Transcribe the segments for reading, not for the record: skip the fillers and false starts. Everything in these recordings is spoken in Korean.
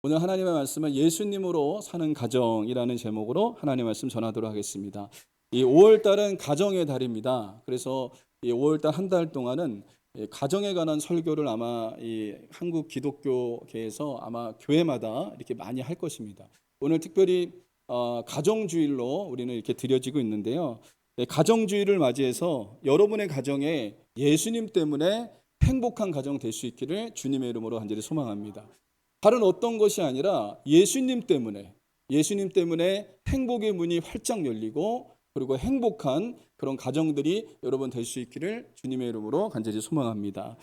오늘 하나님의 말씀은 예수님으로 사는 가정이라는 제목으로 하나님의 말씀 전하도록 하겠습니다. 이 5월 달은 가정의 달입니다. 그래서 이 5월 달 한 달 동안은 가정에 관한 설교를 아마 이 한국 기독교계에서 아마 교회마다 이렇게 많이 할 것입니다. 오늘 특별히 가정주일로 우리는 이렇게 드려지고 있는데요. 가정주일을 맞이해서 여러분의 가정에 예수님 때문에 행복한 가정 될 수 있기를 주님의 이름으로 간절히 소망합니다. 다른 어떤 것이 아니라 예수님 때문에 행복의 문이 활짝 열리고 그리고 행복한 그런 가정들이 여러분 될 수 있기를 주님의 이름으로 간절히 소망합니다.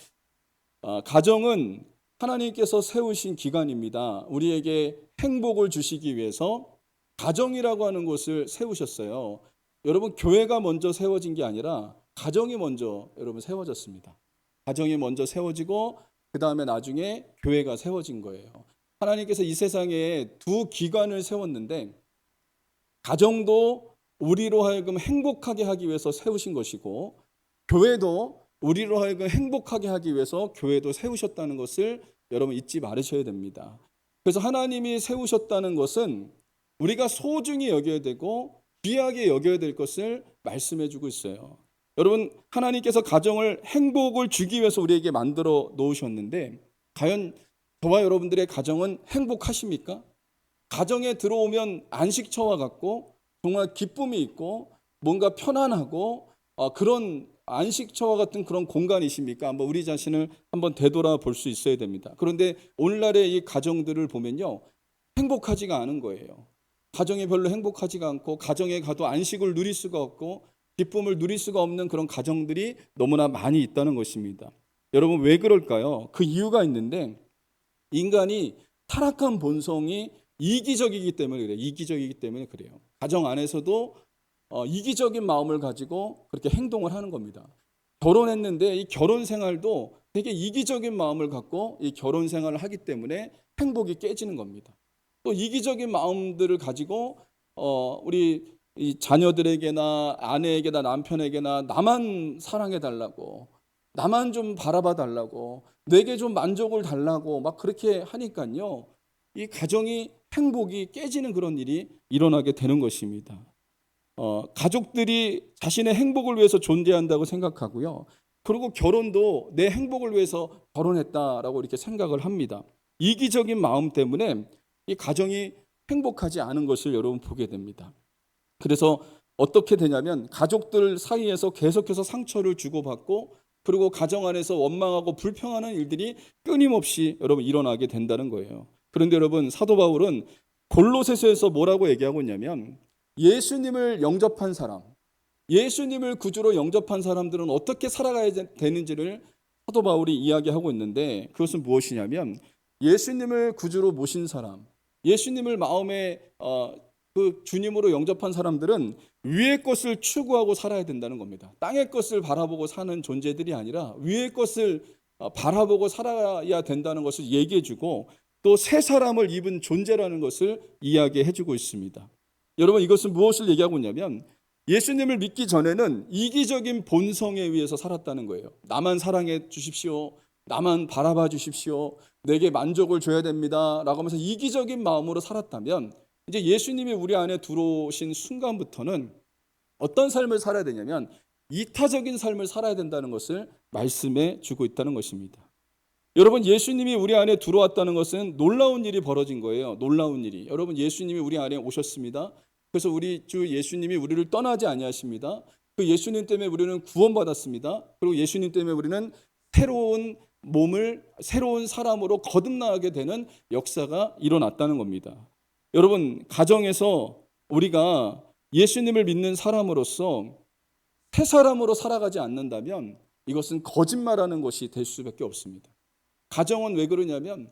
가정은 하나님께서 세우신 기관입니다. 우리에게 행복을 주시기 위해서 가정이라고 하는 곳을 세우셨어요. 여러분, 교회가 먼저 세워진 게 아니라 가정이 먼저 여러분 세워졌습니다. 가정이 먼저 세워지고 그 다음에 나중에 교회가 세워진 거예요. 하나님께서 이 세상에 두 기관을 세웠는데 가정도 우리로 하여금 행복하게 하기 위해서 세우신 것이고 교회도 우리로 하여금 행복하게 하기 위해서 교회도 세우셨다는 것을 여러분 잊지 말으셔야 됩니다. 그래서 하나님이 세우셨다는 것은 우리가 소중히 여겨야 되고 귀하게 여겨야 될 것을 말씀해 주고 있어요. 여러분, 하나님께서 가정을 행복을 주기 위해서 우리에게 만들어 놓으셨는데 과연 저와 여러분들의 가정은 행복하십니까? 가정에 들어오면 안식처와 같고 정말 기쁨이 있고 뭔가 편안하고 그런 안식처와 같은 그런 공간이십니까? 한번 우리 자신을 한번 되돌아볼 수 있어야 됩니다. 그런데 오늘날의 이 가정들을 보면요, 행복하지가 않은 거예요. 가정이 별로 행복하지가 않고 가정에 가도 안식을 누릴 수가 없고 기쁨을 누릴 수가 없는 그런 가정들이 너무나 많이 있다는 것입니다. 여러분, 왜 그럴까요? 그 이유가 있는데 인간이 타락한 본성이 이기적이기 때문에 그래요. 이기적이기 때문에 그래요. 가정 안에서도 이기적인 마음을 가지고 그렇게 행동을 하는 겁니다. 결혼했는데 이 결혼 생활도 되게 이기적인 마음을 갖고 이 결혼 생활을 하기 때문에 행복이 깨지는 겁니다. 또 이기적인 마음들을 가지고 우리 이 자녀들에게나 아내에게나 남편에게나 나만 사랑해 달라고, 나만 좀 바라봐 달라고, 내게 좀 만족을 달라고 막 그렇게 하니까요, 이 가정이 행복이 깨지는 그런 일이 일어나게 되는 것입니다. 가족들이 자신의 행복을 위해서 존재한다고 생각하고요. 그리고 결혼도 내 행복을 위해서 결혼했다라고 이렇게 생각을 합니다. 이기적인 마음 때문에 이 가정이 행복하지 않은 것을 여러분 보게 됩니다. 그래서 어떻게 되냐면 가족들 사이에서 계속해서 상처를 주고받고 그리고 가정 안에서 원망하고 불평하는 일들이 끊임없이 여러분 일어나게 된다는 거예요. 그런데 여러분, 사도 바울은 골로새서에서 뭐라고 얘기하고 있냐면 예수님을 영접한 사람, 예수님을 구주로 영접한 사람들은 어떻게 살아가야 되는지를 사도 바울이 이야기하고 있는데 그것은 무엇이냐면 예수님을 구주로 모신 사람, 예수님을 마음에 그 주님으로 영접한 사람들은 위의 것을 추구하고 살아야 된다는 겁니다. 땅의 것을 바라보고 사는 존재들이 아니라 위의 것을 바라보고 살아야 된다는 것을 얘기해주고 또 새 사람을 입은 존재라는 것을 이야기해주고 있습니다. 여러분, 이것은 무엇을 얘기하고 있냐면 예수님을 믿기 전에는 이기적인 본성에 의해서 살았다는 거예요. 나만 사랑해 주십시오, 나만 바라봐 주십시오, 내게 만족을 줘야 됩니다 라고 하면서 이기적인 마음으로 살았다면 이제 예수님이 우리 안에 들어오신 순간부터는 어떤 삶을 살아야 되냐면 이타적인 삶을 살아야 된다는 것을 말씀해 주고 있다는 것입니다. 여러분, 예수님이 우리 안에 들어왔다는 것은 놀라운 일이 벌어진 거예요. 놀라운 일이. 여러분, 예수님이 우리 안에 오셨습니다. 그래서 우리 주 예수님이 우리를 떠나지 아니하십니다. 그 예수님 때문에 우리는 구원받았습니다. 그리고 예수님 때문에 우리는 새로운 몸을 새로운 사람으로 거듭나게 되는 역사가 일어났다는 겁니다. 여러분, 가정에서 우리가 예수님을 믿는 사람으로서 새 사람으로 살아가지 않는다면 이것은 거짓말하는 것이 될 수밖에 없습니다. 가정은 왜 그러냐면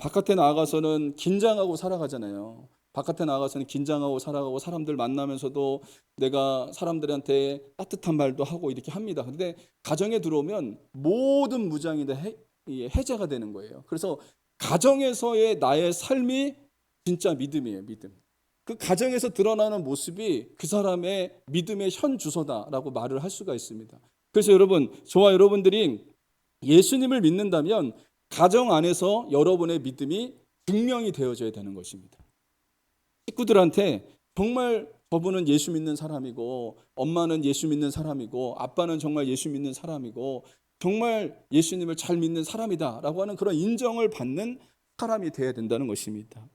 바깥에 나가서는 긴장하고 살아가잖아요. 바깥에 나가서는 긴장하고 살아가고 사람들 만나면서도 내가 사람들한테 따뜻한 말도 하고 이렇게 합니다. 그런데 가정에 들어오면 모든 무장이 다 해제가 되는 거예요. 그래서 가정에서의 나의 삶이 진짜 믿음이에요. 믿음. 그 가정에서 드러나는 모습이 그 사람의 믿음의 현 주소다라고 말을 할 수가 있습니다. 그래서 여러분, 저와 여러분들이 예수님을 믿는다면 가정 안에서 여러분의 믿음이 증명이 되어져야 되는 것입니다. 식구들한테 정말 저분은 예수 믿는 사람이고, 엄마는 예수 믿는 사람이고, 아빠는 정말 예수 믿는 사람이고, 정말 예수님을 잘 믿는 사람이다라고 하는 그런 인정을 받는 사람이 되어야 된다는 것입니다.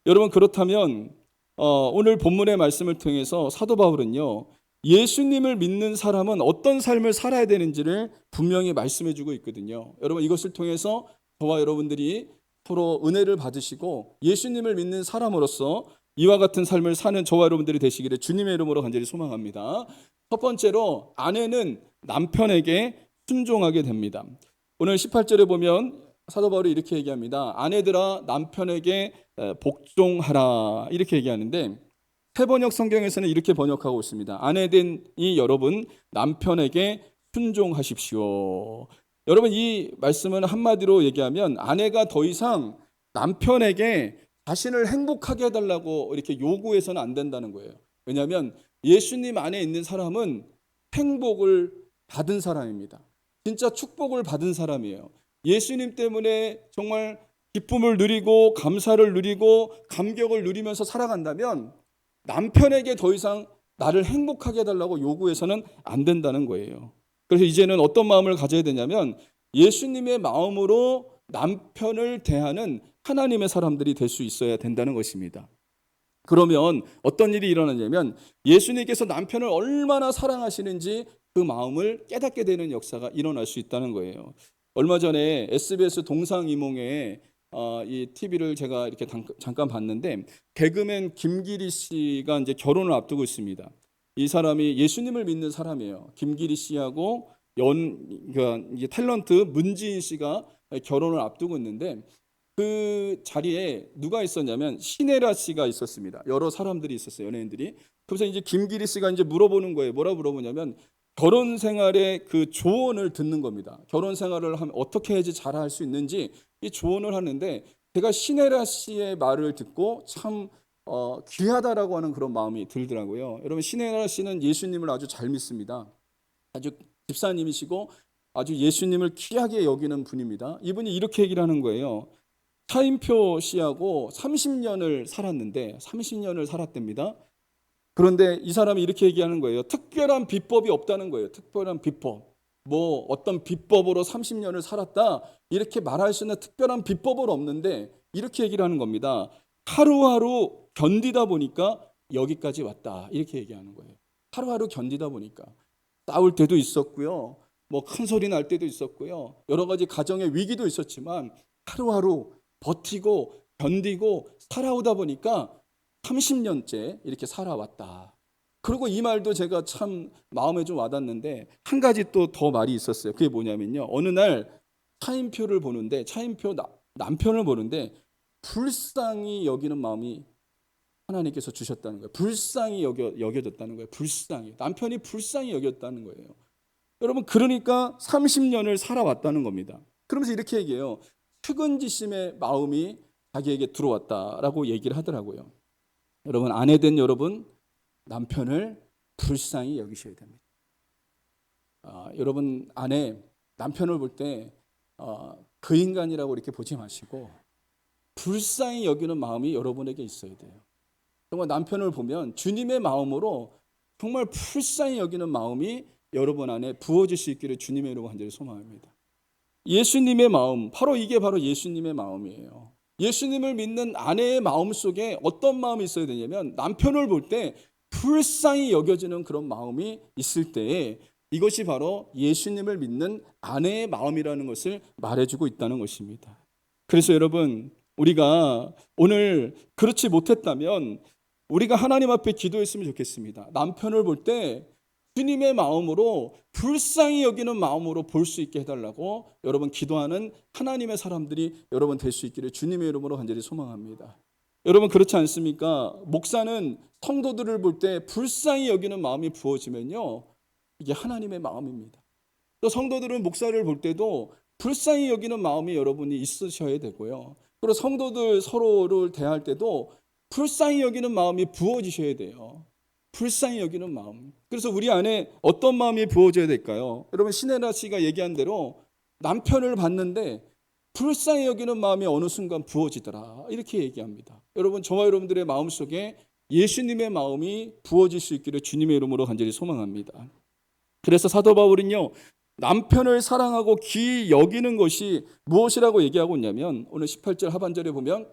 여러분, 그렇다면 오늘 본문의 말씀을 통해서 사도 바울은요, 예수님을 믿는 사람은 어떤 삶을 살아야 되는지를 분명히 말씀해 주고 있거든요. 여러분, 이것을 통해서 저와 여러분들이 서로 은혜를 받으시고 예수님을 믿는 사람으로서 이와 같은 삶을 사는 저와 여러분들이 되시기를 주님의 이름으로 간절히 소망합니다. 첫 번째로, 아내는 남편에게 순종하게 됩니다. 오늘 18절에 보면 사도 바울이 이렇게 얘기합니다. 아내들아 남편에게 복종하라, 이렇게 얘기하는데, 새 번역 성경에서는 이렇게 번역하고 있습니다. 아내된이 여러분 남편에게 순종하십시오. 여러분, 이 말씀은 한마디로 얘기하면 아내가 더 이상 남편에게 자신을 행복하게 해달라고 이렇게 요구해서는 안 된다는 거예요. 왜냐하면 예수님 안에 있는 사람은 행복을 받은 사람입니다. 진짜 축복을 받은 사람이에요. 예수님 때문에 정말 기쁨을 누리고 감사를 누리고 감격을 누리면서 살아간다면 남편에게 더 이상 나를 행복하게 해달라고 요구해서는 안 된다는 거예요. 그래서 이제는 어떤 마음을 가져야 되냐면 예수님의 마음으로 남편을 대하는 하나님의 사람들이 될 수 있어야 된다는 것입니다. 그러면 어떤 일이 일어나냐면 예수님께서 남편을 얼마나 사랑하시는지 그 마음을 깨닫게 되는 역사가 일어날 수 있다는 거예요. 얼마 전에 SBS 동상이몽에 이 TV를 제가 이렇게 잠깐 봤는데, 개그맨 김기리 씨가 이제 결혼을 앞두고 있습니다. 이 사람이 예수님을 믿는 사람이에요. 김기리 씨하고 이게 탤런트 문지인 씨가 결혼을 앞두고 있는데, 그 자리에 누가 있었냐면 신혜라 씨가 있었습니다. 여러 사람들이 있었어요, 연예인들이. 그래서 이제 김기리 씨가 이제 물어보는 거예요. 뭐라 물어보냐면 결혼 생활의 그 조언을 듣는 겁니다. 결혼 생활을 하면 어떻게 해야지 잘할 수 있는지 이 조언을 하는데, 제가 신혜라 씨의 말을 듣고 참 귀하다라고 하는 그런 마음이 들더라고요. 여러분, 신혜라 씨는 예수님을 아주 잘 믿습니다. 아주 집사님이시고 아주 예수님을 귀하게 여기는 분입니다. 이분이 이렇게 얘기를 하는 거예요. 차인표 씨하고 30년을 살았는데 30년을 살았답니다. 그런데 이 사람이 이렇게 얘기하는 거예요. 특별한 비법이 없다는 거예요. 특별한 비법. 뭐 어떤 비법으로 30년을 살았다 이렇게 말할 수 있는 특별한 비법은 없는데, 이렇게 얘기를 하는 겁니다. 하루하루 견디다 보니까 여기까지 왔다, 이렇게 얘기하는 거예요. 하루하루 견디다 보니까 싸울 때도 있었고요, 뭐 큰 소리 날 때도 있었고요, 여러 가지 가정의 위기도 있었지만 하루하루 버티고 견디고 살아오다 보니까 30년째 이렇게 살아왔다. 그리고 이 말도 제가 참 마음에 좀 와닿는데, 한 가지 또 더 말이 있었어요. 그게 뭐냐면요, 어느 날 차인표를 보는데, 차인표 남편을 보는데 불쌍히 여기는 마음이 하나님께서 주셨다는 거예요. 불쌍히 여겨졌다는 거예요. 불쌍히. 남편이 불쌍히 여겼다는 거예요. 여러분, 그러니까 30년을 살아왔다는 겁니다. 그러면서 이렇게 얘기해요. 측은지심의 마음이 자기에게 들어왔다라고 얘기를 하더라고요. 여러분, 아내된 여러분, 남편을 불쌍히 여기셔야 됩니다. 여러분, 남편을 볼 때 그 인간이라고 이렇게 보지 마시고 불쌍히 여기는 마음이 여러분에게 있어야 돼요. 정말 남편을 보면 주님의 마음으로 정말 불쌍히 여기는 마음이 여러분 안에 부어질 수 있기를 주님의 이름으로 간절히 소망합니다. 예수님의 마음, 이게 바로 예수님의 마음이에요. 예수님을 믿는 아내의 마음 속에 어떤 마음이 있어야 되냐면, 남편을 볼 때 불쌍히 여겨지는 그런 마음이 있을 때에 이것이 바로 예수님을 믿는 아내의 마음이라는 것을 말해주고 있다는 것입니다. 그래서 여러분, 우리가 오늘 그렇지 못했다면 우리가 하나님 앞에 기도했으면 좋겠습니다. 남편을 볼 때 주님의 마음으로 불쌍히 여기는 마음으로 볼 수 있게 해달라고 여러분 기도하는 하나님의 사람들이 여러분 될 수 있기를 주님의 이름으로 간절히 소망합니다. 여러분, 그렇지 않습니까? 목사는 성도들을 볼 때 불쌍히 여기는 마음이 부어지면요, 이게 하나님의 마음입니다. 또 성도들은 목사를 볼 때도 불쌍히 여기는 마음이 여러분이 있으셔야 되고요. 그리고 성도들 서로를 대할 때도 불쌍히 여기는 마음이 부어지셔야 돼요. 불쌍히 여기는 마음. 그래서 우리 안에 어떤 마음이 부어져야 될까요? 여러분, 신혜라 씨가 얘기한 대로 남편을 봤는데 불쌍히 여기는 마음이 어느 순간 부어지더라. 이렇게 얘기합니다. 여러분, 저와 여러분들의 마음속에 예수님의 마음이 부어질 수 있기를 주님의 이름으로 간절히 소망합니다. 그래서 사도 바울은요, 남편을 사랑하고 귀히 여기는 것이 무엇이라고 얘기하고 있냐면, 오늘 18절 하반절에 보면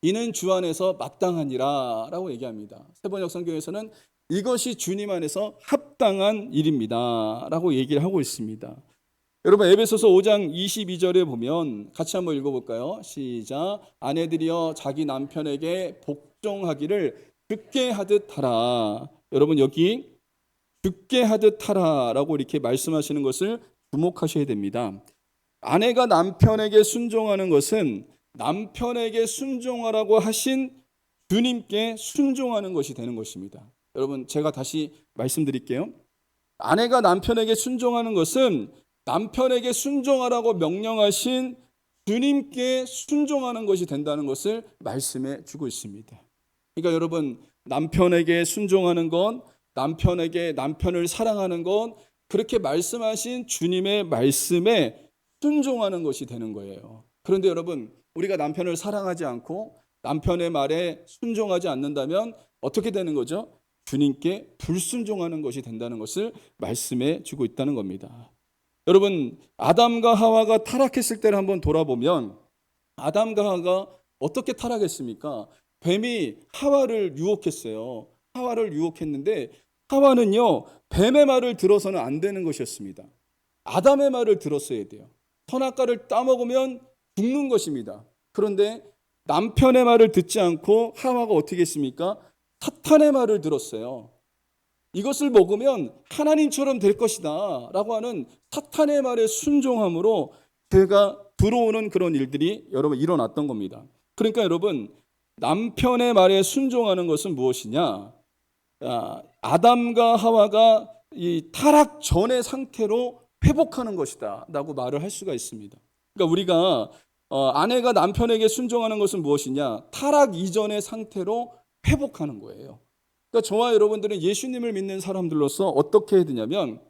이는 주 안에서 마땅하니라 라고 얘기합니다. 세번역 성경에서는 이것이 주님 안에서 합당한 일입니다 라고 얘기를 하고 있습니다. 여러분, 에베소서 5장 22절에 보면 같이 한번 읽어볼까요? 시작. 아내들이여 자기 남편에게 복종하기를 죽게 하듯 하라. 여러분, 여기 죽게 하듯 하라 라고 이렇게 말씀하시는 것을 주목하셔야 됩니다. 아내가 남편에게 순종하는 것은 남편에게 순종하라고 하신 주님께 순종하는 것이 되는 것입니다. 여러분, 제가 다시 말씀드릴게요. 아내가 남편에게 순종하는 것은 남편에게 순종하라고 명령하신 주님께 순종하는 것이 된다는 것을 말씀해 주고 있습니다. 그러니까 여러분, 남편에게 순종하는 건, 남편을 사랑하는 건 그렇게 말씀하신 주님의 말씀에 순종하는 것이 되는 거예요. 그런데 여러분, 우리가 남편을 사랑하지 않고 남편의 말에 순종하지 않는다면 어떻게 되는 거죠? 주님께 불순종하는 것이 된다는 것을 말씀해 주고 있다는 겁니다. 여러분, 아담과 하와가 타락했을 때를 한번 돌아보면 아담과 하와가 어떻게 타락했습니까? 뱀이 하와를 유혹했어요. 하와를 유혹했는데 하와는요, 뱀의 말을 들어서는 안 되는 것이었습니다. 아담의 말을 들었어야 돼요. 선악과를 따먹으면 죽는 것입니다. 그런데 남편의 말을 듣지 않고 하와가 어떻게 했습니까? 사탄의 말을 들었어요. 이것을 먹으면 하나님처럼 될 것이다 라고 하는 사탄의 말에 순종함으로 죄가 들어오는 그런 일들이 여러분 일어났던 겁니다. 그러니까 여러분, 남편의 말에 순종하는 것은 무엇이냐? 아담과 하와가 이 타락 전의 상태로 회복하는 것이다 라고 말을 할 수가 있습니다. 그러니까 우리가 아내가 남편에게 순종하는 것은 무엇이냐? 타락 이전의 상태로 회복하는 거예요. 그러니까 저와 여러분들은 예수님을 믿는 사람들로서 어떻게 해야 되냐면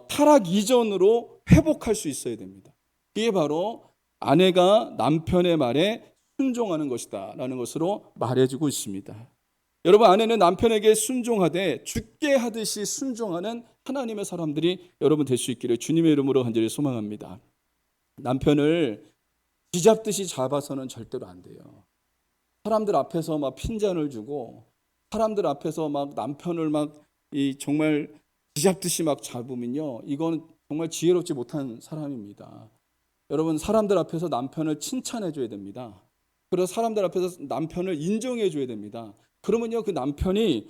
타락 이전으로 회복할 수 있어야 됩니다. 이게 바로 아내가 남편의 말에 순종하는 것이다 라는 것으로 말해주고 있습니다. 여러분, 아내는 남편에게 순종하되 죽게 하듯이 순종하는 하나님의 사람들이 여러분 될 수 있기를 주님의 이름으로 간절히 소망합니다. 남편을 쥐잡듯이 잡아서는 절대로 안 돼요. 사람들 앞에서 막 핀잔을 주고 사람들 앞에서 막 남편을 정말 쥐잡듯이 막 잡으면요, 이건 정말 지혜롭지 못한 사람입니다. 여러분, 사람들 앞에서 남편을 칭찬해 줘야 됩니다. 그래서 사람들 앞에서 남편을 인정해 줘야 됩니다. 그러면요, 그 남편이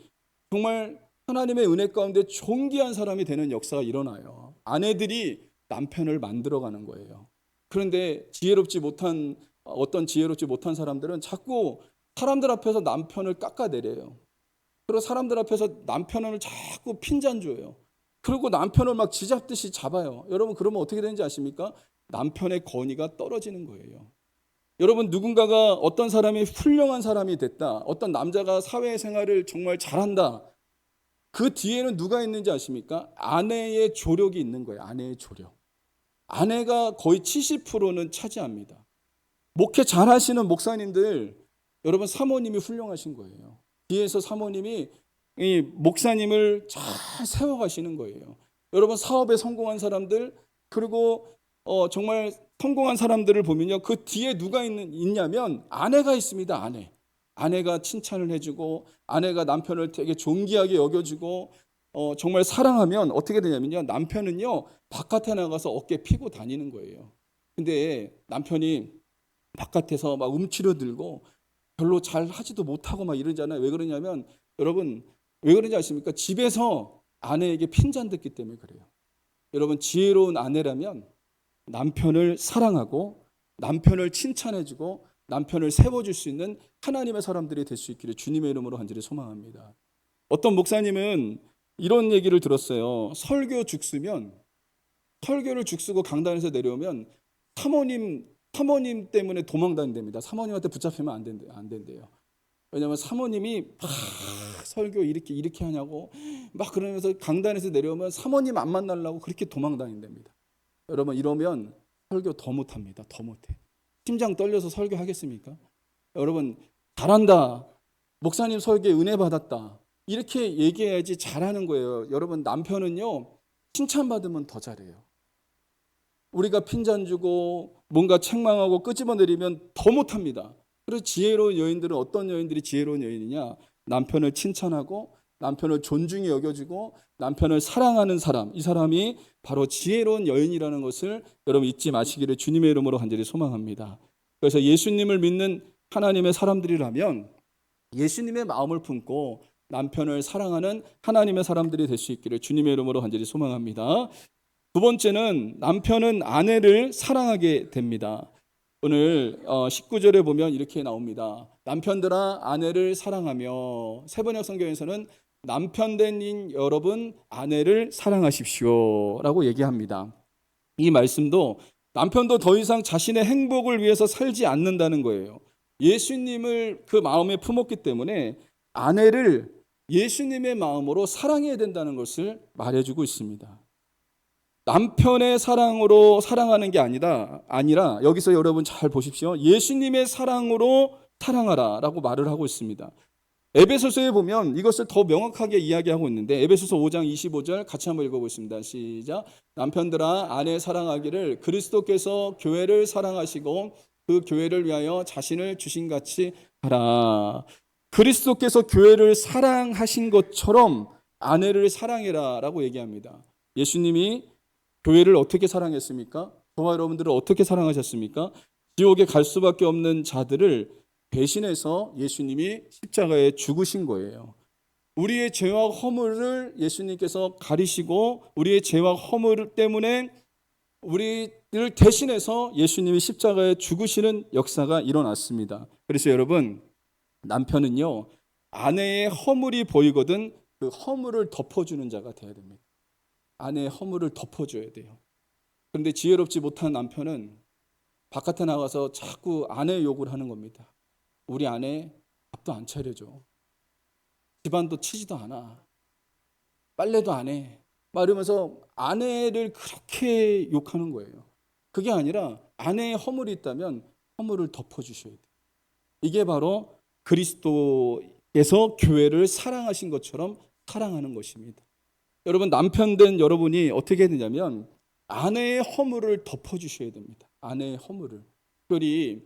정말 하나님의 은혜 가운데 존귀한 사람이 되는 역사가 일어나요. 아내들이 남편을 만들어가는 거예요. 그런데 지혜롭지 못한 사람들은 자꾸 사람들 앞에서 남편을 깎아내려요. 그리고 사람들 앞에서 남편을 자꾸 핀잔 줘요. 그리고 남편을 막 쥐잡듯이 잡아요. 여러분, 그러면 어떻게 되는지 아십니까? 남편의 권위가 떨어지는 거예요. 여러분, 누군가가 어떤 사람이 훌륭한 사람이 됐다, 어떤 남자가 사회생활을 정말 잘한다, 그 뒤에는 누가 있는지 아십니까? 아내의 조력이 있는 거예요. 아내의 조력. 아내가 거의 70%는 차지합니다. 목회 잘하시는 목사님들, 여러분, 사모님이 훌륭하신 거예요. 뒤에서 사모님이 이 목사님을 잘 세워가시는 거예요. 여러분, 사업에 성공한 사람들, 그리고 정말 성공한 사람들을 보면요, 그 뒤에 누가 있냐면 아내가 있습니다. 아내가 칭찬을 해주고, 아내가 남편을 되게 존귀하게 여겨주고, 정말 사랑하면 어떻게 되냐면요, 남편은요 바깥에 나가서 어깨 피고 다니는 거예요. 근데 남편이 바깥에서 막 움츠러들고 별로 잘 하지도 못하고 막 이러잖아요. 왜 그러냐면, 여러분, 왜 그런지 아십니까? 집에서 아내에게 핀잔 듣기 때문에 그래요. 여러분, 지혜로운 아내라면 남편을 사랑하고 남편을 칭찬해주고 남편을 세워줄 수 있는 하나님의 사람들이 될 수 있기를 주님의 이름으로 간절히 소망합니다. 어떤 목사님은 이런 얘기를 들었어요. 설교를 죽쓰고 강단에서 내려오면 사모님 때문에 도망다닌답니다. 사모님한테 붙잡히면 안 된대요. 왜냐하면 사모님이 막 설교 이렇게 하냐고 막 그러면서 강단에서 내려오면 사모님 안 만나려고 그렇게 도망다닌답니다. 여러분, 이러면 설교 더 못합니다. 더 못해. 심장 떨려서 설교하겠습니까? 여러분, 잘한다. 목사님 설교에 은혜 받았다. 이렇게 얘기해야지 잘하는 거예요. 여러분, 남편은요, 칭찬받으면 더 잘해요. 우리가 핀잔 주고 뭔가 책망하고 끄집어내리면 더 못합니다. 그래서 지혜로운 여인들은 어떤 여인들이 지혜로운 여인이냐? 남편을 칭찬하고 남편을 존중히 여겨주고 남편을 사랑하는 사람, 이 사람이 바로 지혜로운 여인이라는 것을 여러분 잊지 마시기를 주님의 이름으로 간절히 소망합니다. 그래서 예수님을 믿는 하나님의 사람들이라면 예수님의 마음을 품고 남편을 사랑하는 하나님의 사람들이 될 수 있기를 주님의 이름으로 간절히 소망합니다. 두 번째는 남편은 아내를 사랑하게 됩니다. 오늘 19절에 보면 이렇게 나옵니다. 남편들아 아내를 사랑하며, 세번역 성경에서는 남편 된 여러분 아내를 사랑하십시오 라고 얘기합니다. 이 말씀도 남편도 더 이상 자신의 행복을 위해서 살지 않는다는 거예요. 예수님을 그 마음에 품었기 때문에 아내를 예수님의 마음으로 사랑해야 된다는 것을 말해주고 있습니다. 남편의 사랑으로 사랑하는 게 아니라 여기서 여러분 잘 보십시오. 예수님의 사랑으로 사랑하라 라고 말을 하고 있습니다. 에베소서에 보면 이것을 더 명확하게 이야기하고 있는데 에베소서 5장 25절 같이 한번 읽어보겠습니다. 시작. 남편들아 아내 사랑하기를 그리스도께서 교회를 사랑하시고 그 교회를 위하여 자신을 주신 같이 하라. 그리스도께서 교회를 사랑하신 것처럼 아내를 사랑해라 라고 얘기합니다. 예수님이 교회를 어떻게 사랑했습니까? 저와 여러분들을 어떻게 사랑하셨습니까? 지옥에 갈 수밖에 없는 자들을 대신해서 예수님이 십자가에 죽으신 거예요. 우리의 죄와 허물을 예수님께서 가리시고 우리의 죄와 허물 때문에 우리를 대신해서 예수님이 십자가에 죽으시는 역사가 일어났습니다. 그래서 여러분, 남편은요, 아내의 허물이 보이거든 그 허물을 덮어주는 자가 되어야 됩니다. 아내의 허물을 덮어줘야 돼요. 그런데 지혜롭지 못한 남편은 바깥에 나가서 자꾸 아내의 욕을 하는 겁니다. 우리 아내 밥도 안 차려줘. 집안도 치지도 않아. 빨래도 안 해. 막 이러면서 아내를 그렇게 욕하는 거예요. 그게 아니라 아내의 허물이 있다면 허물을 덮어주셔야 돼요. 이게 바로 그리스도께서 교회를 사랑하신 것처럼 사랑하는 것입니다. 여러분, 남편 된 여러분이 어떻게 해야 되냐면 아내의 허물을 덮어주셔야 됩니다. 아내의 허물을. 특별히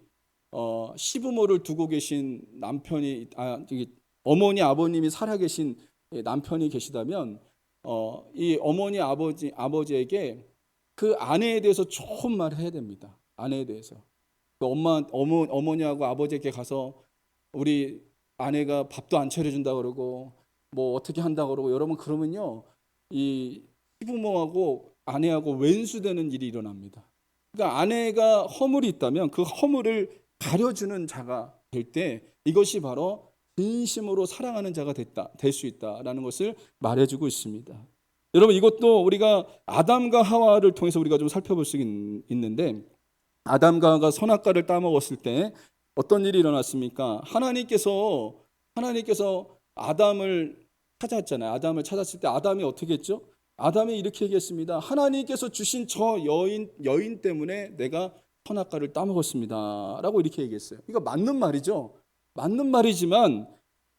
시부모를 두고 계신 남편이 어머니 아버님이 살아계신 남편이 계시다면 이 어머니 아버지에게 그 아내에 대해서 좋은 말을 해야 됩니다. 아내에 대해서. 그 어머니하고 아버지에게 가서 우리 아내가 밥도 안 차려준다 그러고 뭐 어떻게 한다 그러고 여러분 그러면요 이 시부모하고 아내하고 웬수되는 일이 일어납니다. 그러니까 아내가 허물이 있다면 그 허물을 가려주는 자가 될 때 이것이 바로 진심으로 사랑하는 자가 될 수 있다라는 것을 말해주고 있습니다. 여러분, 이것도 우리가 아담과 하와를 통해서 우리가 좀 살펴볼 수 있는데 아담과 하와가 선악과를 따먹었을 때 어떤 일이 일어났습니까? 하나님께서 아담을 찾았잖아요. 아담을 찾았을 때 아담이 어떻게 했죠? 아담이 이렇게 얘기했습니다. 하나님께서 주신 저 여인 때문에 내가 선악과를 따먹었습니다 라고 이렇게 얘기했어요. 이거 맞는 말이죠. 맞는 말이지만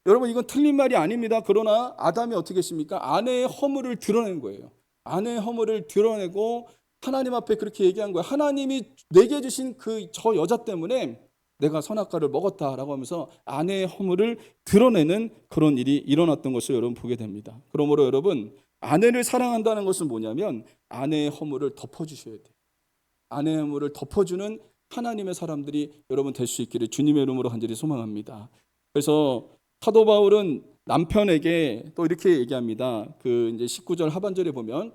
여러분 이건 틀린 말이 아닙니다. 그러나 아담이 어떻게 했습니까? 아내의 허물을 드러낸 거예요. 아내의 허물을 드러내고 하나님 앞에 그렇게 얘기한 거예요. 하나님이 내게 주신 저 여자 때문에 내가 선악과를 먹었다라고 하면서 아내의 허물을 드러내는 그런 일이 일어났던 것을 여러분 보게 됩니다. 그러므로 여러분 아내를 사랑한다는 것은 뭐냐면 아내의 허물을 덮어주셔야 돼요. 아내의 허물을 덮어주는 하나님의 사람들이 여러분 될 수 있기를 주님의 이름으로 간절히 소망합니다. 그래서 사도 바울은 남편에게 또 이렇게 얘기합니다. 이제 19절 하반절에 보면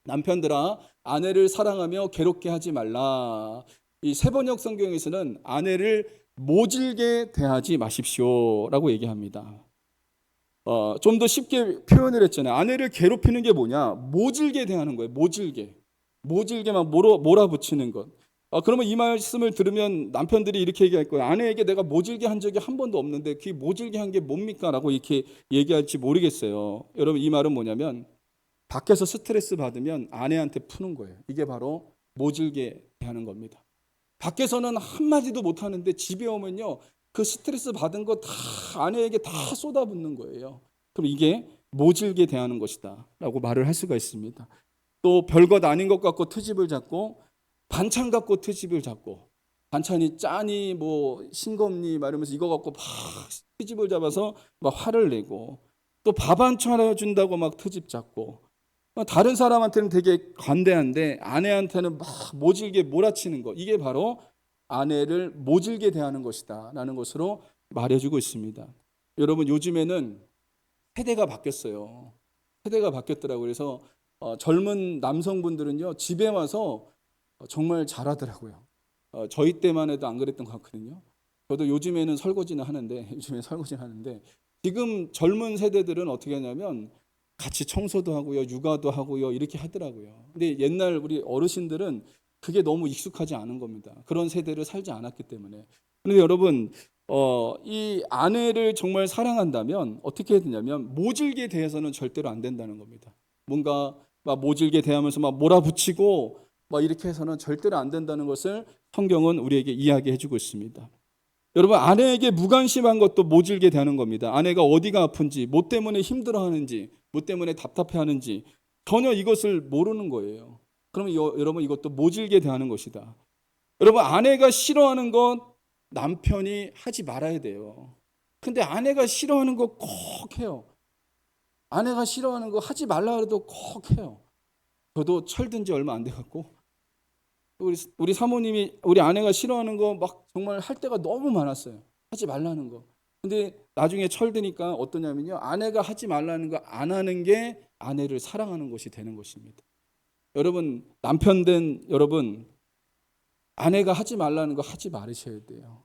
남편들아 아내를 사랑하며 괴롭게 하지 말라. 이 세번역 성경에서는 아내를 모질게 대하지 마십시오라고 얘기합니다. 좀 더 쉽게 표현을 했잖아요. 아내를 괴롭히는 게 뭐냐? 모질게 대하는 거예요. 모질게 막 몰아붙이는 것. 그러면 이 말씀을 들으면 남편들이 이렇게 얘기할 거예요. 아내에게 내가 모질게 한 적이 한 번도 없는데 그 모질게 한 게 뭡니까? 라고 이렇게 얘기할지 모르겠어요. 여러분 이 말은 뭐냐면 밖에서 스트레스 받으면 아내한테 푸는 거예요. 이게 바로 모질게 대하는 겁니다. 밖에서는 한마디도 못하는데 집에 오면요, 그 스트레스 받은 거 다 아내에게 다 쏟아붓는 거예요. 그럼 이게 모질게 대하는 것이다 라고 말을 할 수가 있습니다. 또 별것 아닌 것 같고 트집을 잡고, 반찬 갖고 트집을 잡고, 반찬이 짜니 뭐 싱겁니 말하면서 이거 갖고 막 트집을 잡아서 막 화를 내고, 또 밥 한 차려 준다고 막 트집 잡고, 다른 사람한테는 되게 관대한데 아내한테는 막 모질게 몰아치는 거, 이게 바로 아내를 모질게 대하는 것이다 라는 것으로 말해주고 있습니다. 여러분, 요즘에는 세대가 바뀌었어요. 세대가 바뀌었더라고요. 그래서 젊은 남성분들은요, 집에 와서 정말 잘하더라고요. 저희 때만 해도 안 그랬던 것 같거든요. 저도 요즘에는 설거지는 하는데, 지금 젊은 세대들은 어떻게 하냐면 같이 청소도 하고요, 육아도 하고요, 이렇게 하더라고요. 근데 옛날 우리 어르신들은 그게 너무 익숙하지 않은 겁니다. 그런 세대를 살지 않았기 때문에. 그런데 여러분, 이 아내를 정말 사랑한다면 어떻게 해야 되냐면 모질게 대해서는 절대로 안 된다는 겁니다. 뭔가 막 모질게 대하면서 막 몰아붙이고 막 이렇게 해서는 절대로 안 된다는 것을 성경은 우리에게 이야기해 주고 있습니다. 여러분, 아내에게 무관심한 것도 모질게 대하는 겁니다. 아내가 어디가 아픈지, 뭐 때문에 힘들어하는지, 뭐 때문에 답답해하는지 전혀 이것을 모르는 거예요. 그러면 여러분, 이것도 모질게 대하는 것이다. 여러분, 아내가 싫어하는 것 남편이 하지 말아야 돼요. 근데 아내가 싫어하는 거 꼭 해요. 아내가 싫어하는 거 하지 말라 그래도 꼭 해요. 저도 철든 지 얼마 안 돼 갖고 우리 사모님이 우리 아내가 싫어하는 거 막 정말 할 때가 너무 많았어요. 하지 말라는 거. 근데 나중에 철드니까 어떠냐면요, 아내가 하지 말라는 거 안 하는 게 아내를 사랑하는 것이 되는 것입니다. 여러분, 남편 된 여러분, 아내가 하지 말라는 거 하지 말으셔야 돼요.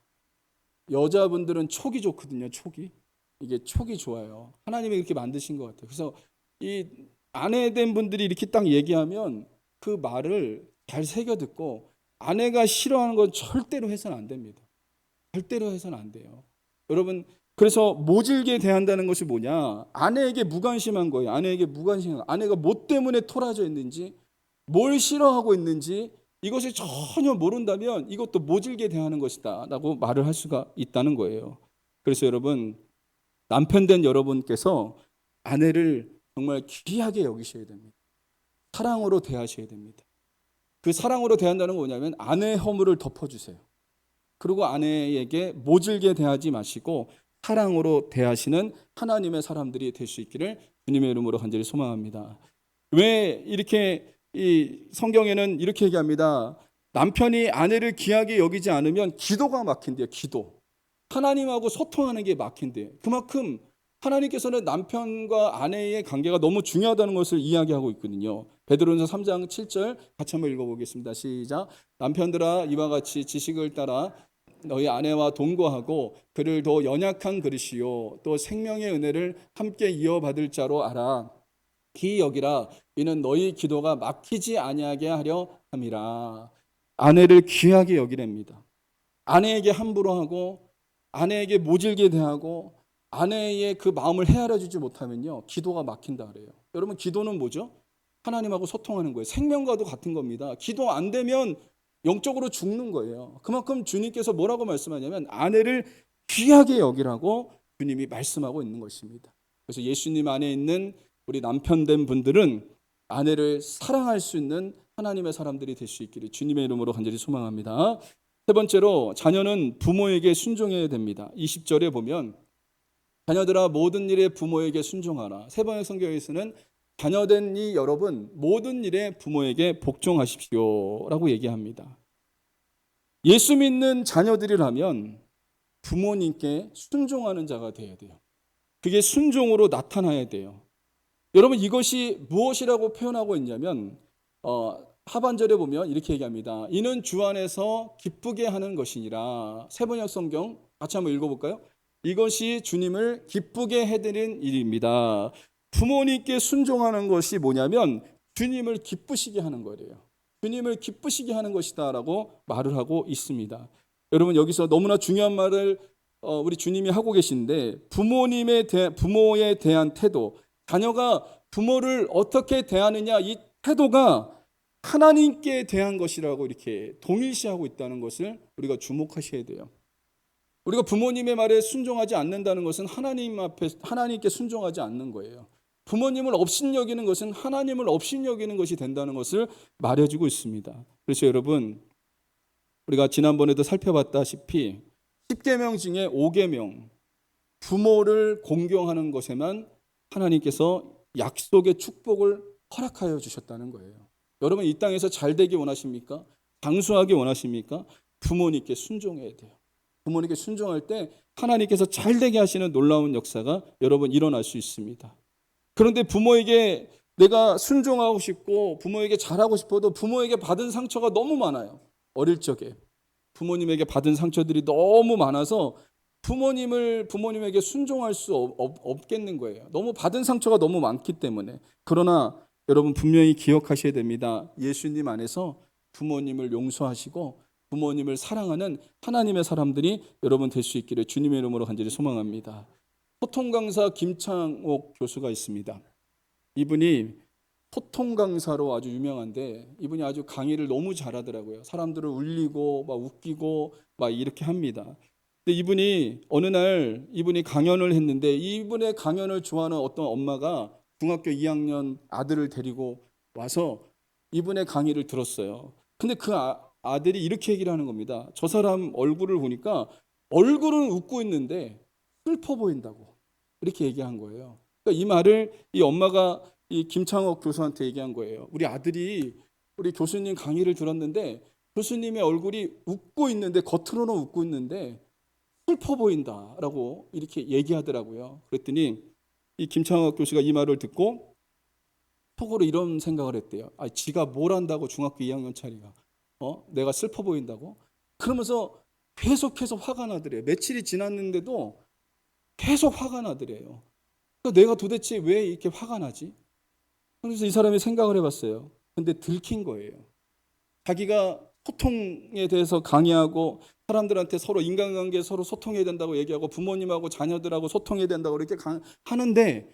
여자분들은 촉이 좋거든요. 촉이. 이게 촉이 좋아요. 하나님이 이렇게 만드신 것 같아요. 그래서 이 아내 된 분들이 이렇게 딱 얘기하면 그 말을 잘 새겨 듣고, 아내가 싫어하는 건 절대로 해서는 안 됩니다. 절대로 해서는 안 돼요. 여러분, 그래서 모질게 대한다는 것이 뭐냐? 아내에게 무관심한 거예요. 아내에게 무관심한, 아내가 뭐 때문에 토라져 있는지, 뭘 싫어하고 있는지 이것을 전혀 모른다면 이것도 모질게 대하는 것이다 라고 말을 할 수가 있다는 거예요. 그래서 여러분, 남편 된 여러분께서 아내를 정말 귀하게 여기셔야 됩니다. 사랑으로 대하셔야 됩니다. 그 사랑으로 대한다는 건 뭐냐면 아내의 허물을 덮어주세요. 그리고 아내에게 모질게 대하지 마시고 사랑으로 대하시는 하나님의 사람들이 될 수 있기를 주님의 이름으로 간절히 소망합니다. 왜 이렇게 이 성경에는 이렇게 얘기합니다. 남편이 아내를 귀하게 여기지 않으면 기도가 막힌대요. 기도. 하나님하고 소통하는 게 막힌대요. 그만큼 하나님께서는 남편과 아내의 관계가 너무 중요하다는 것을 이야기하고 있거든요. 베드로전서 3장 7절 같이 한번 읽어보겠습니다. 시작. 남편들아, 이와 같이 지식을 따라 너희 아내와 동거하고 그를 더 연약한 그릇이요 또 생명의 은혜를 함께 이어받을 자로 알아. 기 여기라. 이는 너희 기도가 막히지 아니하게 하려 함이라. 아내를 귀하게 여기랍니다. 아내에게 함부로 하고 아내에게 모질게 대하고 아내의 그 마음을 헤아려 주지 못하면요, 기도가 막힌다 그래요. 여러분, 기도는 뭐죠? 하나님하고 소통하는 거예요. 생명과도 같은 겁니다. 기도 안 되면 영적으로 죽는 거예요. 그만큼 주님께서 뭐라고 말씀하냐면 아내를 귀하게 여기라고 주님이 말씀하고 있는 것입니다. 그래서 예수님 안에 있는 우리 남편 된 분들은 아내를 사랑할 수 있는 하나님의 사람들이 될 수 있기를 주님의 이름으로 간절히 소망합니다. 세 번째로, 자녀는 부모에게 순종해야 됩니다. 20절에 보면 자녀들아 모든 일에 부모에게 순종하라. 세 번의 성경에서는 자녀된 이 여러분 모든 일에 부모에게 복종하십시오라고 얘기합니다. 예수 믿는 자녀들이라면 부모님께 순종하는 자가 되어야 돼요. 그게 순종으로 나타나야 돼요. 여러분, 이것이 무엇이라고 표현하고 있냐면 하반절에 보면 이렇게 얘기합니다. 이는 주 안에서 기쁘게 하는 것이니라. 세번역 성경 같이 한번 읽어볼까요? 이것이 주님을 기쁘게 해드린 일입니다. 부모님께 순종하는 것이 뭐냐면 주님을 기쁘시게 하는 거예요. 주님을 기쁘시게 하는 것이다 라고 말을 하고 있습니다. 여러분, 여기서 너무나 중요한 말을 우리 주님이 하고 계신데, 부모에 대한 태도, 자녀가 부모를 어떻게 대하느냐, 이 태도가 하나님께 대한 것이라고 이렇게 동일시하고 있다는 것을 우리가 주목하셔야 돼요. 우리가 부모님의 말에 순종하지 않는다는 것은 하나님 앞에 하나님께 순종하지 않는 거예요. 부모님을 업신여기는 것은 하나님을 업신여기는 것이 된다는 것을 말해주고 있습니다. 그래서 여러분, 우리가 지난번에도 살펴봤다시피 10계명 중에 5계명, 부모를 공경하는 것에만 하나님께서 약속의 축복을 허락하여 주셨다는 거예요. 여러분, 이 땅에서 잘 되기 원하십니까? 장수하기 원하십니까? 부모님께 순종해야 돼요. 부모님께 순종할 때 하나님께서 잘 되게 하시는 놀라운 역사가 여러분 일어날 수 있습니다. 그런데 부모에게 내가 순종하고 싶고 부모에게 잘하고 싶어도 부모에게 받은 상처가 너무 많아요. 어릴 적에 부모님에게 받은 상처들이 너무 많아서 부모님에게 순종할 수 없겠는 거예요. 너무 받은 상처가 너무 많기 때문에. 그러나 여러분 분명히 기억하셔야 됩니다. 예수님 안에서 부모님을 용서하시고 부모님을 사랑하는 하나님의 사람들이 여러분 될 수 있기를 주님의 이름으로 간절히 소망합니다. 소통 강사 김창옥 교수가 있습니다. 이분이 소통 강사로 아주 유명한데 이분이 아주 강의를 너무 잘하더라고요. 사람들을 울리고 막 웃기고 막 이렇게 합니다. 근데 이분이 어느 날 이분이 강연을 했는데 이분의 강연을 좋아하는 어떤 엄마가 중학교 2학년 아들을 데리고 와서 이분의 강의를 들었어요. 근데 그 아들이 이렇게 얘기를 하는 겁니다. 저 사람 얼굴을 보니까 얼굴은 웃고 있는데 슬퍼 보인다고 이렇게 얘기한 거예요. 그러니까 이 말을 이 엄마가 이 김창옥 교수한테 얘기한 거예요. 우리 아들이 우리 교수님 강의를 들었는데 교수님의 얼굴이 웃고 있는데 겉으로는 웃고 있는데 슬퍼 보인다라고 이렇게 얘기하더라고요. 그랬더니 이 김창옥 교수가 이 말을 듣고 속으로 이런 생각을 했대요. 지가 뭘 안다고 중학교 2학년 차리가 내가 슬퍼 보인다고? 그러면서 계속해서 화가 나더래요. 며칠이 지났는데도 계속 화가 나더래요. 그러니까 내가 도대체 왜 이렇게 화가 나지? 그래서 이 사람이 생각을 해봤어요. 근데 들킨 거예요. 자기가 소통에 대해서 강의하고 사람들한테 서로 인간관계에 서로 소통해야 된다고 얘기하고 부모님하고 자녀들하고 소통해야 된다고 이렇게 하는데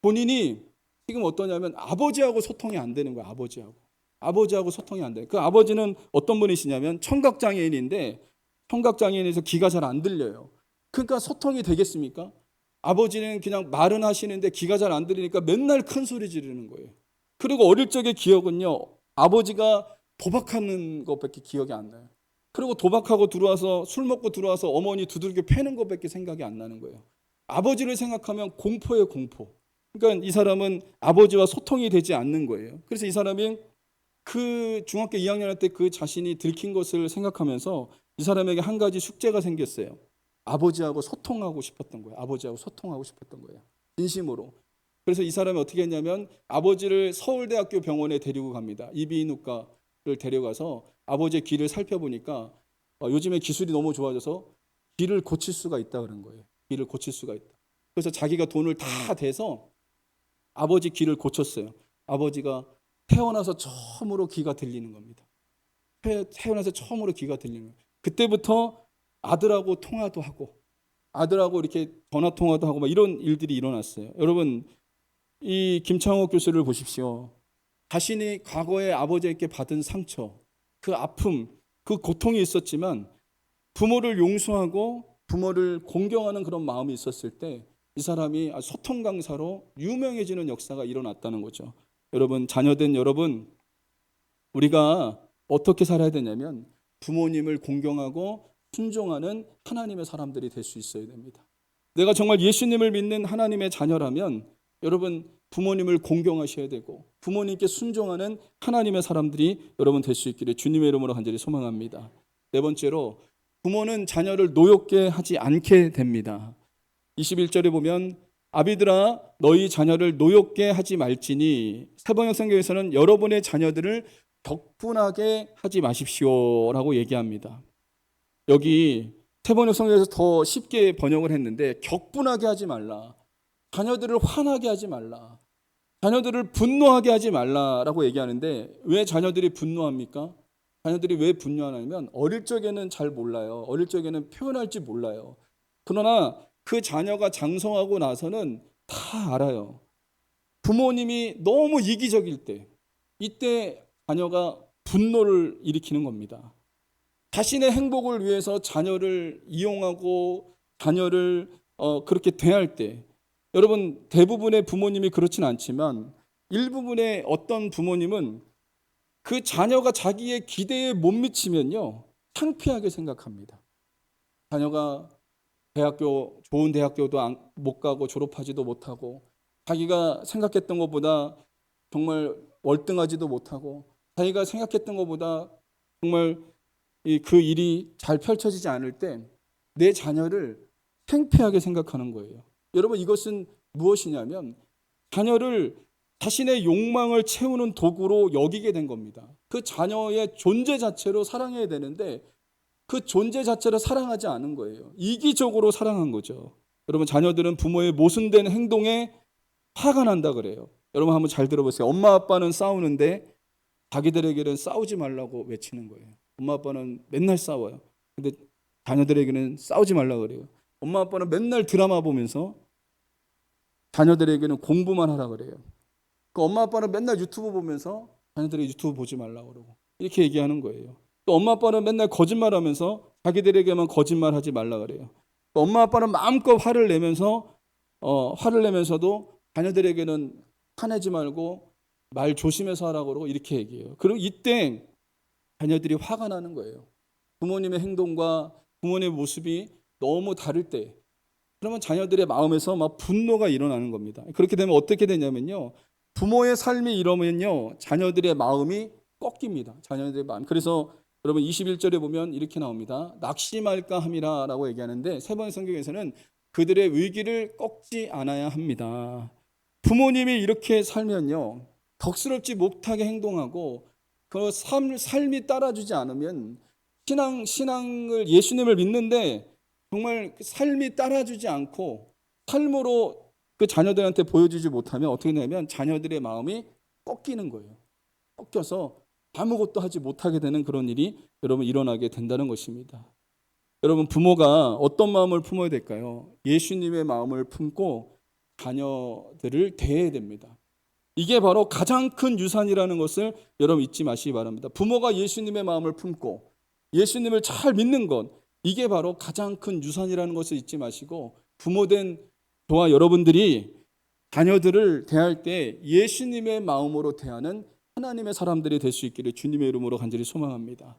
본인이 지금 어떠냐면 아버지하고 소통이 안 되는 거예요. 아버지하고 소통이 안 돼요. 그 아버지는 어떤 분이시냐면 청각장애인인데 청각장애인에서 귀가 잘 안 들려요. 그러니까 소통이 되겠습니까? 아버지는 그냥 말은 하시는데 귀가 잘 안 들리니까 맨날 큰 소리 지르는 거예요. 그리고 어릴 적의 기억은요, 아버지가 도박하는 것밖에 기억이 안 나요. 그리고 도박하고 들어와서 술 먹고 들어와서 어머니 두들겨 패는 것밖에 생각이 안 나는 거예요. 아버지를 생각하면 공포예요, 공포. 그러니까 이 사람은 아버지와 소통이 되지 않는 거예요. 그래서 이 사람이 그 중학교 2학년 때 그 자신이 들킨 것을 생각하면서 이 사람에게 한 가지 숙제가 생겼어요. 아버지하고 소통하고 싶었던 거예요. 아버지하고 소통하고 싶었던 거예요. 진심으로. 그래서 이 사람이 어떻게 했냐면 아버지를 서울대학교 병원에 데리고 갑니다. 이비인후과를 데려가서 아버지의 귀를 살펴보니까 요즘에 기술이 너무 좋아져서 귀를 고칠 수가 있다 그런 거예요. 귀를 고칠 수가 있다. 그래서 자기가 돈을 다 대서 아버지 귀를 고쳤어요. 아버지가 태어나서 처음으로 귀가 들리는 겁니다. 태어나서 처음으로 귀가 들리는 거예요. 그때부터 아들하고 통화도 하고 아들하고 이렇게 전화 통화도 하고 막 이런 일들이 일어났어요. 여러분, 이 김창옥 교수를 보십시오. 자신이 과거에 아버지에게 받은 상처, 그 아픔, 그 고통이 있었지만 부모를 용서하고 부모를 공경하는 그런 마음이 있었을 때 이 사람이 소통 강사로 유명해지는 역사가 일어났다는 거죠. 여러분, 자녀된 여러분, 우리가 어떻게 살아야 되냐면 부모님을 공경하고 순종하는 하나님의 사람들이 될 수 있어야 됩니다. 내가 정말 예수님을 믿는 하나님의 자녀라면 여러분 부모님을 공경하셔야 되고 부모님께 순종하는 하나님의 사람들이 여러분 될 수 있기를 주님의 이름으로 간절히 소망합니다. 네 번째로 부모는 자녀를 노엽게 하지 않게 됩니다. 21절에 보면 아비들아 너희 자녀를 노엽게 하지 말지니 새번역 성경에서는 여러분의 자녀들을 격분하게 하지 마십시오라고 얘기합니다. 여기 새번역 성경에서 더 쉽게 번역을 했는데 격분하게 하지 말라. 자녀들을 화나게 하지 말라. 자녀들을 분노하게 하지 말라라고 얘기하는데 왜 자녀들이 분노합니까? 자녀들이 왜 분노하냐면 어릴 적에는 잘 몰라요. 어릴 적에는 표현할지 몰라요. 그러나 그 자녀가 장성하고 나서는 다 알아요. 부모님이 너무 이기적일 때 이때 자녀가 분노를 일으키는 겁니다. 자신의 행복을 위해서 자녀를 이용하고 자녀를 그렇게 대할 때, 여러분 대부분의 부모님이 그렇진 않지만 일부분의 어떤 부모님은 그 자녀가 자기의 기대에 못 미치면요 창피하게 생각합니다. 자녀가 좋은 대학교도 못 가고 졸업하지도 못하고 자기가 생각했던 것보다 정말 월등하지도 못하고 자기가 생각했던 것보다 정말 그 일이 잘 펼쳐지지 않을 때 내 자녀를 창피하게 생각하는 거예요. 여러분 이것은 무엇이냐면 자녀를 자신의 욕망을 채우는 도구로 여기게 된 겁니다. 그 자녀의 존재 자체로 사랑해야 되는데 그 존재 자체를 사랑하지 않은 거예요. 이기적으로 사랑한 거죠. 여러분 자녀들은 부모의 모순된 행동에 화가 난다 그래요. 여러분 한번 잘 들어보세요. 엄마 아빠는 싸우는데 자기들에게는 싸우지 말라고 외치는 거예요. 엄마 아빠는 맨날 싸워요. 근데 자녀들에게는 싸우지 말라고 그래요. 엄마 아빠는 맨날 드라마 보면서 자녀들에게는 공부만 하라 그래요. 그 엄마 아빠는 맨날 유튜브 보면서 자녀들에게 유튜브 보지 말라고 그러고 이렇게 얘기하는 거예요. 또 엄마 아빠는 맨날 거짓말하면서 자기들에게만 거짓말하지 말라 그래요. 또 엄마 아빠는 마음껏 화를 내면서도 자녀들에게는 화내지 말고 말 조심해서 하라고 그러고 이렇게 얘기해요. 그리고 이때 자녀들이 화가 나는 거예요. 부모님의 행동과 부모님의 모습이 너무 다를 때, 그러면 자녀들의 마음에서 막 분노가 일어나는 겁니다. 그렇게 되면 어떻게 되냐면요, 부모의 삶이 이러면요 자녀들의 마음이 꺾입니다. 자녀들의 마음. 그래서 여러분 21절에 보면 이렇게 나옵니다. 낙심할까 함이라 라고 얘기하는데 세 번의 성경에서는 그들의 위기를 꺾지 않아야 합니다. 부모님이 이렇게 살면요 덕스럽지 못하게 행동하고 그 삶이 따라주지 않으면 신앙을 예수님을 믿는데 정말 삶이 따라주지 않고 삶으로 그 자녀들한테 보여주지 못하면 어떻게 되냐면 자녀들의 마음이 꺾이는 거예요. 꺾여서 아무것도 하지 못하게 되는 그런 일이 여러분 일어나게 된다는 것입니다. 여러분 부모가 어떤 마음을 품어야 될까요? 예수님의 마음을 품고 자녀들을 대해야 됩니다. 이게 바로 가장 큰 유산이라는 것을 여러분 잊지 마시기 바랍니다. 부모가 예수님의 마음을 품고 예수님을 잘 믿는 것, 이게 바로 가장 큰 유산이라는 것을 잊지 마시고 부모된 저와 여러분들이 자녀들을 대할 때 예수님의 마음으로 대하는 하나님의 사람들이 될 수 있기를 주님의 이름으로 간절히 소망합니다.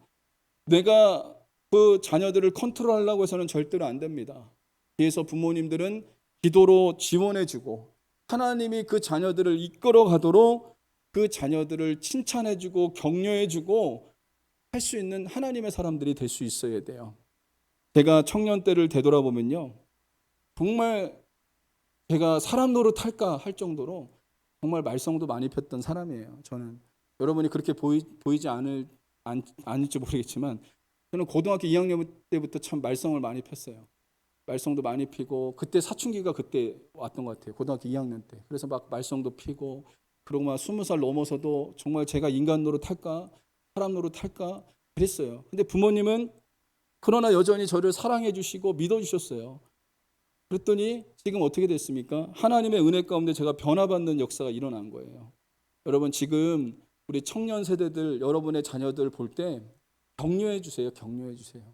내가 그 자녀들을 컨트롤하려고 해서는 절대로 안 됩니다. 그래서 부모님들은 기도로 지원해주고 하나님이 그 자녀들을 이끌어 가도록 그 자녀들을 칭찬해주고 격려해주고 할 수 있는 하나님의 사람들이 될 수 있어야 돼요. 제가 청년 때를 되돌아보면요 정말 제가 사람 노릇할까 할 정도로 정말 말썽도 많이 폈던 사람이에요. 저는 여러분이 그렇게 보이지 않을지 모르겠지만 저는 고등학교 2학년 때부터 참 말썽을 많이 폈어요. 말썽도 많이 피고 그때 사춘기가 그때 왔던 것 같아요. 고등학교 2학년 때. 그래서 막 말썽도 피고 그러고 막 20살 넘어서도 정말 제가 인간 노릇할까 사람 노릇할까 그랬어요. 근데 부모님은 그러나 여전히 저를 사랑해 주시고 믿어 주셨어요. 그랬더니 지금 어떻게 됐습니까? 하나님의 은혜 가운데 제가 변화받는 역사가 일어난 거예요. 여러분 지금 우리 청년 세대들 여러분의 자녀들 볼 때 격려해 주세요. 격려해 주세요.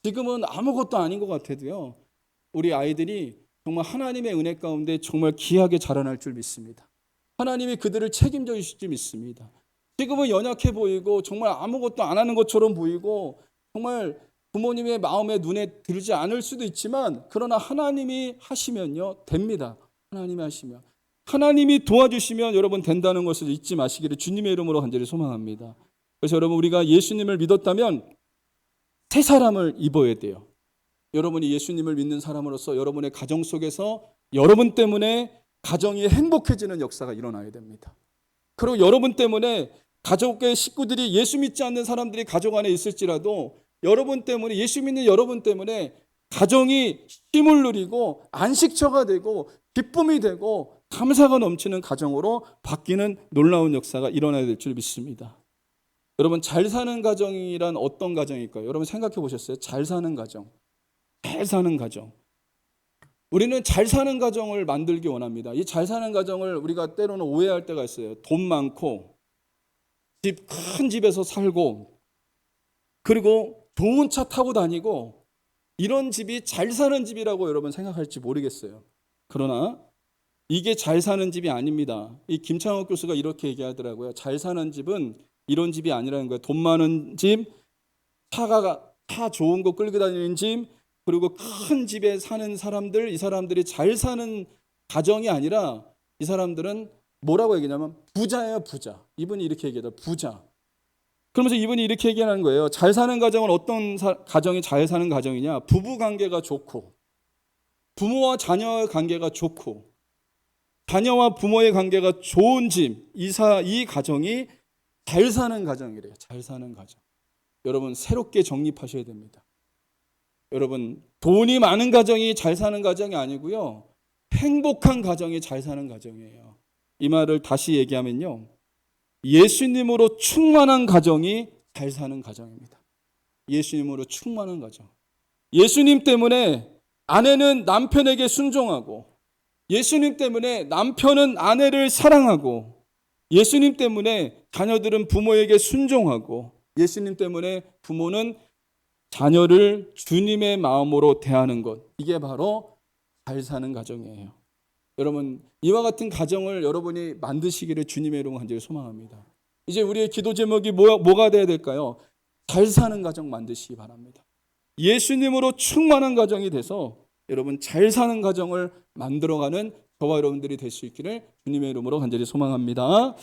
지금은 아무것도 아닌 것 같아도요 우리 아이들이 정말 하나님의 은혜 가운데 정말 귀하게 자라날 줄 믿습니다. 하나님이 그들을 책임져 주실 줄 믿습니다. 지금은 연약해 보이고 정말 아무것도 안 하는 것처럼 보이고 정말 부모님의 마음에 눈에 들지 않을 수도 있지만 그러나 하나님이 하시면요 됩니다. 하나님이 하시면 하나님이 도와주시면 여러분 된다는 것을 잊지 마시기를 주님의 이름으로 간절히 소망합니다. 그래서 여러분 우리가 예수님을 믿었다면 새 사람을 입어야 돼요. 여러분이 예수님을 믿는 사람으로서 여러분의 가정 속에서 여러분 때문에 가정이 행복해지는 역사가 일어나야 됩니다. 그리고 여러분 때문에 가족의 식구들이 예수 믿지 않는 사람들이 가족 안에 있을지라도 여러분 때문에 예수 믿는 여러분 때문에 가정이 힘을 누리고 안식처가 되고 기쁨이 되고 감사가 넘치는 가정으로 바뀌는 놀라운 역사가 일어나야 될 줄 믿습니다. 여러분 잘 사는 가정이란 어떤 가정일까요? 여러분 생각해 보셨어요? 잘 사는 가정. 잘 사는 가정. 우리는 잘 사는 가정을 만들기 원합니다. 이 잘 사는 가정을 우리가 때로는 오해할 때가 있어요. 돈 많고 큰 집에서 살고 그리고 좋은 차 타고 다니고 이런 집이 잘 사는 집이라고 여러분 생각할지 모르겠어요. 그러나 이게 잘 사는 집이 아닙니다. 이 김창욱 교수가 이렇게 얘기하더라고요. 잘 사는 집은 이런 집이 아니라는 거예요. 돈 많은 집, 차 좋은 거 끌고 다니는 집, 그리고 큰 집에 사는 사람들, 이 사람들이 잘 사는 가정이 아니라 이 사람들은 뭐라고 얘기냐면 부자예요, 부자. 이분이 이렇게 얘기해요. 부자. 그러면서 이분이 이렇게 얘기하는 거예요. 잘 사는 가정은 어떤 가정이 잘 사는 가정이냐? 부부 관계가 좋고 부모와 자녀의 관계가 좋고 자녀와 부모의 관계가 좋은 집, 이 가정이 잘 사는 가정이래요. 잘 사는 가정. 여러분 새롭게 정립하셔야 됩니다. 여러분 돈이 많은 가정이 잘 사는 가정이 아니고요. 행복한 가정이 잘 사는 가정이에요. 이 말을 다시 얘기하면요. 예수님으로 충만한 가정이 잘 사는 가정입니다. 예수님으로 충만한 가정. 예수님 때문에 아내는 남편에게 순종하고 예수님 때문에 남편은 아내를 사랑하고 예수님 때문에 자녀들은 부모에게 순종하고 예수님 때문에 부모는 자녀를 주님의 마음으로 대하는 것. 이게 바로 잘 사는 가정이에요. 여러분 이와 같은 가정을 여러분이 만드시기를 주님의 이름으로 간절히 소망합니다. 이제 우리의 기도 제목이 뭐가 돼야 될까요? 잘 사는 가정 만드시기 바랍니다. 예수님으로 충만한 가정이 돼서 여러분 잘 사는 가정을 만들어가는 저와 여러분들이 될 수 있기를 주님의 이름으로 간절히 소망합니다.